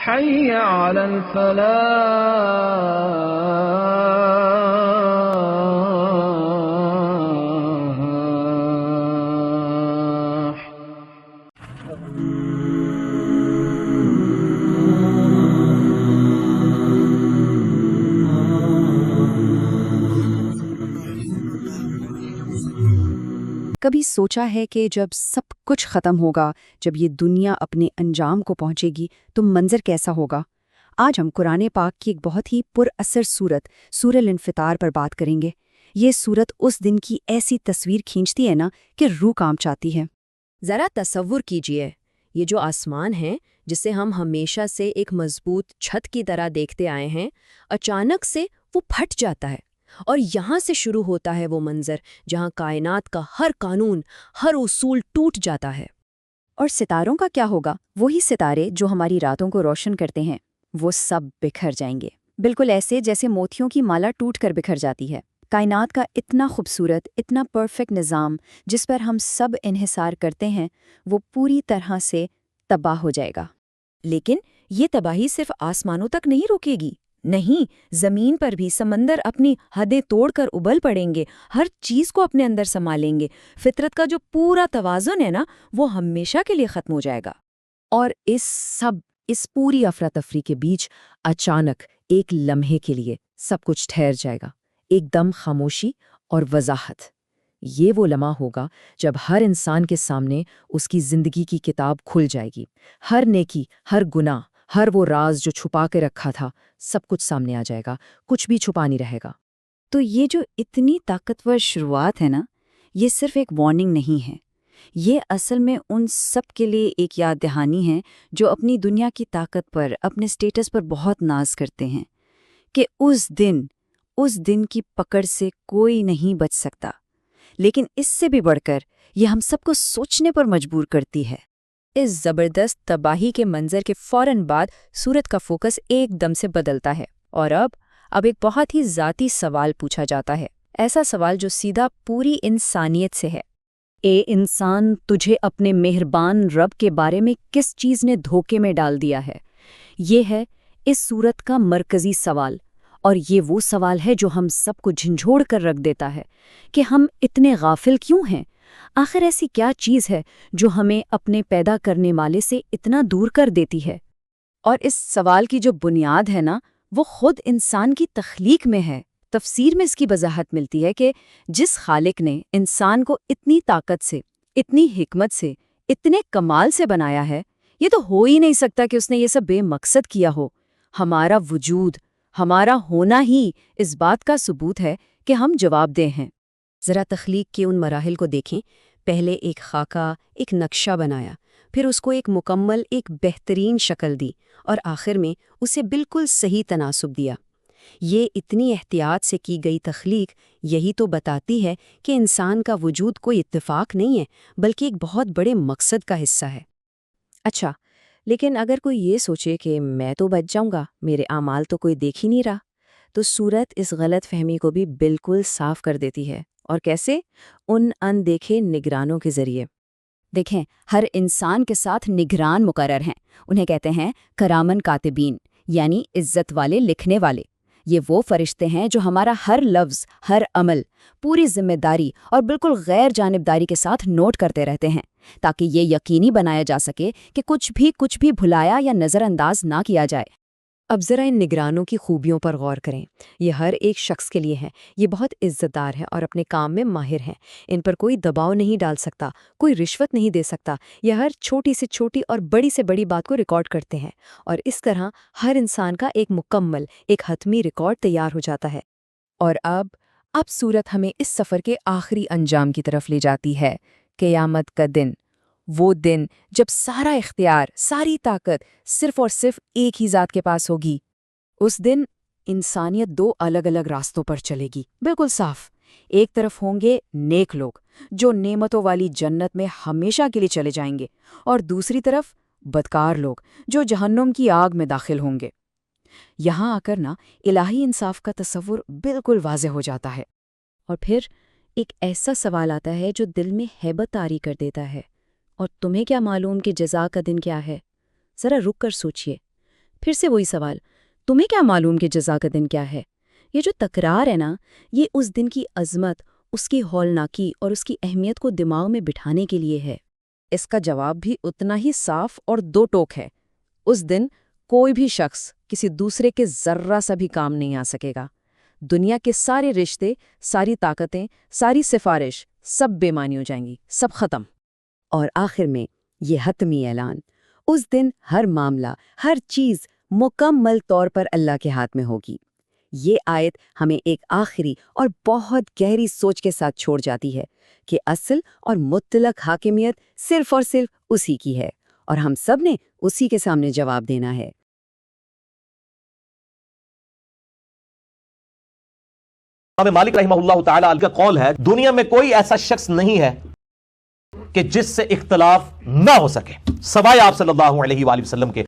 حي على الفلاح. کبھی سوچا ہے کہ جب سب کچھ ختم ہوگا، جب یہ دنیا اپنے انجام کو پہنچے گی تو منظر کیسا ہوگا؟ آج ہم قرآن پاک کی ایک بہت ہی پر اثر سورت سورہ الانفطار پر بات کریں گے۔ یہ سورت اس دن کی ایسی تصویر کھینچتی ہے نا کہ روح کانپ جاتی ہے۔ ذرا تصور کیجئے، یہ جو آسمان ہے جسے ہم ہمیشہ سے ایک مضبوط چھت کی طرح دیکھتے آئے ہیں، اچانک سے وہ پھٹ جاتا ہے، اور یہاں سے شروع ہوتا ہے وہ منظر جہاں کائنات کا ہر قانون، ہر اصول ٹوٹ جاتا ہے۔ اور ستاروں کا کیا ہوگا؟ وہی ستارے جو ہماری راتوں کو روشن کرتے ہیں، وہ سب بکھر جائیں گے، بالکل ایسے جیسے موتیوں کی مالا ٹوٹ کر بکھر جاتی ہے۔ کائنات کا اتنا خوبصورت، اتنا پرفیکٹ نظام جس پر ہم سب انحصار کرتے ہیں، وہ پوری طرح سے تباہ ہو جائے گا۔ لیکن یہ تباہی صرف آسمانوں تک نہیں رکے گی، نہیں، زمین پر بھی سمندر اپنی حدیں توڑ کر ابل پڑیں گے، ہر چیز کو اپنے اندر سنبھالیں گے۔ فطرت کا جو پورا توازن ہے نا، وہ ہمیشہ کے لیے ختم ہو جائے گا۔ اور اس پوری افراتفری کے بیچ اچانک ایک لمحے کے لیے سب کچھ ٹھہر جائے گا، ایک دم خاموشی اور وضاحت۔ یہ وہ لمحہ ہوگا جب ہر انسان کے سامنے اس کی زندگی کی کتاب کھل جائے گی، ہر نیکی، ہر گناہ، ہر وہ راز جو چھپا کے رکھا تھا، سب کچھ سامنے آ جائے گا، کچھ بھی چھپا نہیں رہے گا۔ تو یہ جو اتنی طاقتور شروعات ہے نا، یہ صرف ایک وارننگ نہیں ہے، یہ اصل میں ان سب کے لیے ایک یاد دہانی ہے جو اپنی دنیا کی طاقت پر، اپنے سٹیٹس پر بہت ناز کرتے ہیں، کہ اس دن کی پکڑ سے کوئی نہیں بچ سکتا۔ لیکن اس سے بھی بڑھ کر یہ ہم سب کو سوچنے پر مجبور کرتی ہے۔ اس زبردست تباہی کے منظر کے فوراً بعد سورت کا فوکس ایک دم سے بدلتا ہے، اور اب ایک بہت ہی ذاتی سوال پوچھا جاتا ہے، ایسا سوال جو سیدھا پوری انسانیت سے ہے۔ اے انسان، تجھے اپنے مہربان رب کے بارے میں کس چیز نے دھوکے میں ڈال دیا ہے؟ یہ ہے اس سورت کا مرکزی سوال، اور یہ وہ سوال ہے جو ہم سب کو جھنجھوڑ کر رکھ دیتا ہے کہ ہم اتنے غافل کیوں ہیں؟ آخر ایسی کیا چیز ہے جو ہمیں اپنے پیدا کرنے والے سے اتنا دور کر دیتی ہے؟ اور اس سوال کی جو بنیاد ہے نا، وہ خود انسان کی تخلیق میں ہے۔ تفسیر میں اس کی وضاحت ملتی ہے کہ جس خالق نے انسان کو اتنی طاقت سے، اتنی حکمت سے، اتنے کمال سے بنایا ہے، یہ تو ہو ہی نہیں سکتا کہ اس نے یہ سب بے مقصد کیا ہو۔ ہمارا وجود، ہمارا ہونا ہی اس بات کا ثبوت ہے کہ ہم جواب دہ ہیں۔ ذرا تخلیق کے ان مراحل کو دیکھیں۔ پہلے ایک خاکہ، ایک نقشہ بنایا، پھر اس کو ایک مکمل، ایک بہترین شکل دی، اور آخر میں اسے بالکل صحیح تناسب دیا۔ یہ اتنی احتیاط سے کی گئی تخلیق یہی تو بتاتی ہے کہ انسان کا وجود کوئی اتفاق نہیں ہے، بلکہ ایک بہت بڑے مقصد کا حصہ ہے۔ اچھا، لیکن اگر کوئی یہ سوچے کہ میں تو بچ جاؤں گا، میرے اعمال تو کوئی دیکھ ہی نہیں رہا، تو سورت اس غلط فہمی کو بھی بالکل صاف کر دیتی ہے۔ اور کیسے؟ ان اندیکھے نگرانوں کے ذریعے۔ دیکھیں، ہر انسان کے ساتھ نگران مقرر ہیں، انہیں کہتے ہیں کرامن کاتبین، یعنی عزت والے لکھنے والے۔ یہ وہ فرشتے ہیں جو ہمارا ہر لفظ، ہر عمل، پوری ذمہ داری اور بالکل غیر جانبداری کے ساتھ نوٹ کرتے رہتے ہیں، تاکہ یہ یقینی بنایا جا سکے کہ کچھ بھی بھلایا یا نظر انداز نہ کیا جائے۔ اب ذرا ان نگرانوں کی خوبیوں پر غور کریں۔ یہ ہر ایک شخص کے لیے ہیں، یہ بہت عزت دار ہیں اور اپنے کام میں ماہر ہیں۔ ان پر کوئی دباؤ نہیں ڈال سکتا، کوئی رشوت نہیں دے سکتا۔ یہ ہر چھوٹی سے چھوٹی اور بڑی سے بڑی بات کو ریکارڈ کرتے ہیں، اور اس طرح ہر انسان کا ایک مکمل، ایک حتمی ریکارڈ تیار ہو جاتا ہے۔ اور اب سورت ہمیں اس سفر کے آخری انجام کی طرف لے جاتی ہے، قیامت کا دن۔ وہ دن جب سارا اختیار، ساری طاقت صرف اور صرف ایک ہی ذات کے پاس ہوگی۔ اس دن انسانیت دو الگ الگ راستوں پر چلے گی، بالکل صاف۔ ایک طرف ہوں گے نیک لوگ جو نعمتوں والی جنت میں ہمیشہ کے لیے چلے جائیں گے، اور دوسری طرف بدکار لوگ جو جہنم کی آگ میں داخل ہوں گے۔ یہاں آ کر الہی انصاف کا تصور بالکل واضح ہو جاتا ہے، اور پھر ایک ایسا سوال آتا ہے جو دل میں ہیبت طاری کر دیتا ہے، اور تمہیں کیا معلوم کہ جزا کا دن کیا ہے؟ ذرا رک کر سوچئے۔ پھر سے وہی سوال، تمہیں کیا معلوم کہ جزا کا دن کیا ہے؟ یہ جو تکرار ہے نا، یہ اس دن کی عظمت، اس کی ہولناکی اور اس کی اہمیت کو دماغ میں بٹھانے کے لیے ہے۔ اس کا جواب بھی اتنا ہی صاف اور دو ٹوک ہے۔ اس دن کوئی بھی شخص کسی دوسرے کے ذرہ سا بھی کام نہیں آ سکے گا۔ دنیا کے سارے رشتے، ساری طاقتیں، ساری سفارش سب بے معنی ہو جائیں گی، سب ختم۔ اور آخر میں یہ حتمی اعلان، اس دن ہر معاملہ، ہر چیز مکمل طور پر اللہ کے ہاتھ میں ہوگی۔ یہ آیت ہمیں ایک آخری اور بہت گہری سوچ کے ساتھ چھوڑ جاتی ہے کہ اصل اور مطلق حاکمیت صرف اور صرف اسی کی ہے، اور ہم سب نے اسی کے سامنے جواب دینا ہے۔ امام مالک رحمہ اللہ تعالی کا قول ہے، دنیا میں کوئی ایسا شخص نہیں ہے کہ جس سے اختلاف نہ ہو سکے سوائے آپ صلی اللہ علیہ وآلہ وسلم کے۔